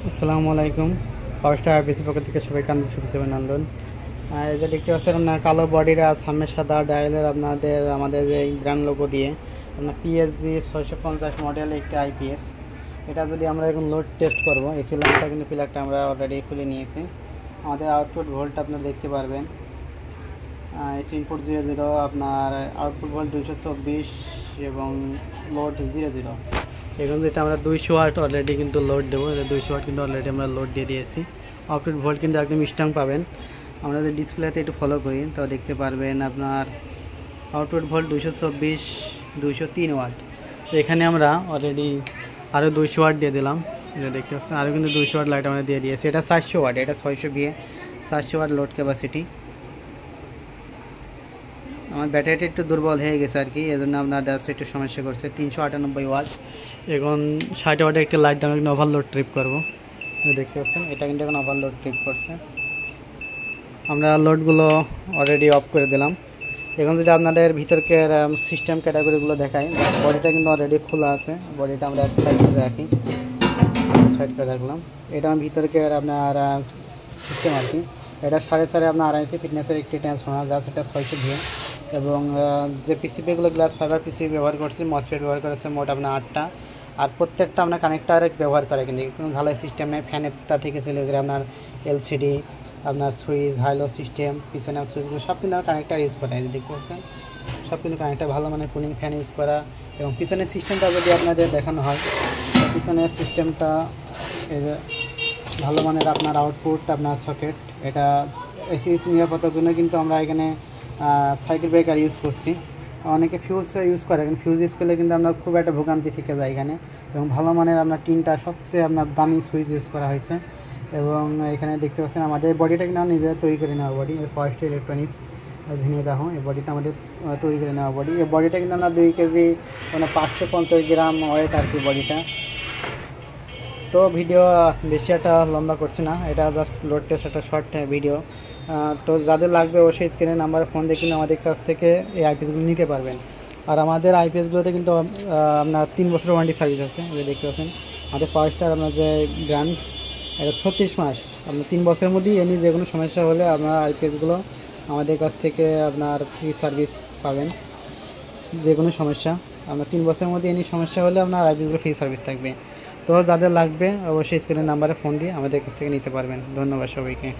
আসসালামু আলাইকুম। পাওয়ার star RPC পক্ষ থেকে সবাইকে আন্তরিক শুভেচ্ছা অভিনন্দন। এই যে দেখতে পাচ্ছেন আপনার কালো বডির আর সামনে সাদা ডায়ালের আমাদের এই ব্র্যান্ড লোগো দিয়ে আপনার পিএসজি 650 মডেল একটি আইপিএস। এটা যদি আমরা এখন লোড টেস্ট করব, এসি ল্যাম্পটা কিন্তু পিলারটা আমরা অলরেডি খুলে নিয়েছি। আমাদের আউটপুট ভোল্ট আপনারা দেখতে পারবেন, এসি ইনপুট 00, আপনার আউটপুট ভোল্ট 224 এবং লোড 00। এখন যেটা আমরা 200 ওয়াট অলরেডি কিন্তু লোড দেবো, 200 ওয়াট কিন্তু অলরেডি আমরা লোড দিয়ে দিয়েছি। আউটপুট ভোল্ট কিন্তু একদম স্ট্রং পাবেন। আমরা যদি ডিসপ্লেতে একটু ফলো করি তো দেখতে পারবেন আপনার আউটপুট ভোল্ট 224, 203 ওয়াট। তো এখানে আমরা অলরেডি আরও 200 ওয়াট দিয়ে দিলাম। এটা দেখতে পাচ্ছেন, আরও কিন্তু 200 ওয়াট লাইট আমরা দিয়ে দিয়েছি। এটা 400 ওয়াট, এটা 600 বিয়ে 400 ওয়াট লোড ক্যাপাসিটি। আমার ব্যাটারিটা একটু দুর্বল হয়ে গেছে আর কি, এই জন্য আপনার ডাস্ট একটু সমস্যা করছে। 398 ওয়াট। এখন 60 ওয়াটের একটি লাইট আমরা কিন্তু ওভারলোড ট্রিপ করবো। দেখতে পাচ্ছেন এটা কিন্তু এখন ওভারলোড ট্রিপ করছে। আমরা লোডগুলো অলরেডি অফ করে দিলাম। এখন যদি আপনাদের ভিতরকার সিস্টেম ক্যাটাগরিগুলো দেখাই, বডিটা কিন্তু অলরেডি খোলা আছে। বডিটা আমরা এক সাইড করে রাখি, সাইড করে রাখলাম। এটা আমার ভিতরকার আপনার সিস্টেম আর কি। এটা 4.5 আপনার আড়াইসি ফিটনেসের একটি ট্রান্সফর্মার, যা সেটা 600 ভিএ। এবং যে পিসিবিগুলো গ্লাস ফাইবার পিসিবি ব্যবহার করছি, মসফেট ব্যবহার করেছে মোট আপনার 8টা। আর প্রত্যেকটা আপনার কানেক্টার ব্যবহার করে, কিন্তু কোনো ঝালাই সিস্টেম নেই। ফ্যানের তার থেকে ছিল আপনার এলসিডি, আপনার সুইচ, হাইলো সিস্টেম, পিছনে সুইচগুলো সব কিন্তু কানেক্টার ইউজ করা। এই যে দেখতে পাচ্ছেন সব কিন্তু কানেক্টার, ভালো মানে কুলিং ফ্যান ইউজ করা। এবং পিছনের সিস্টেমটা যদি আপনাদের দেখানো হয়, পিছনের সিস্টেমটা এই যে ভালো মানের আপনার আউটপুট, আপনার সকেট। এটা এসি নিরাপত্তার জন্য কিন্তু আমরা এখানে সাইকেল ব্রেকার ইউজ করছি। অনেকে ফিউজ ইউজ করে, কিন্তু ফিউজ ইউজ করলে কিন্তু আপনার খুব একটা ভোগান্তি থেকে যায় এখানে। এবং ভালো মানের আপনার টিনটা সবচেয়ে আপনার দামি সুইচ ইউজ করা হয়েছে। এবং এখানে দেখতে পাচ্ছেন আমাদের বডিটা কিন্তু নিজেরা তৈরি করে নেওয়া বডি, ফার্স্ট ইলেকট্রনিক্স ঝিনিয়ে দেখো। এই বডিটা আমাদের তৈরি করে নেওয়া বডি। এই বডিটা কিন্তু আমরা 2 কেজি মানে 550 গ্রাম ওয়েট আর কি বডিটা। তো ভিডিও বেশি একটা লম্বা করছি না, এটা জাস্ট লোড টেস্ট একটা শর্ট ভিডিও। তো যাদের লাগবে অবশ্যই স্ক্রিনে নাম্বারে ফোন দিয়ে কিন্তু আমাদের কাছ থেকে এই আইপিএসগুলো নিতে পারবেন। আর আমাদের আইপিএসগুলোতে কিন্তু আপনার 3 বছরের ওয়ারেন্টি সার্ভিস আছে। যে দেখতে পাচ্ছেন আমাদের ফার্স্ট স্টার আপনার যে ব্র্যান্ড, এটা 36 মাস। আপনার 3 বছরের মধ্যেই এমনি যে কোনো সমস্যা হলে আপনার আইপিএসগুলো আমাদের কাছ থেকে আপনার ফ্রি সার্ভিস পাবেন। যে কোনো সমস্যা আপনার 3 বছরের মধ্যে এনি সমস্যা হলে আপনার আইপিএসগুলো ফ্রি সার্ভিস থাকবে। তো যাদের লাগবে অবশ্যই স্ক্রিনের নাম্বারে ফোন দিয়ে আমাদের কাছ থেকে নিতে পারবেন। ধন্যবাদ সবাইকে।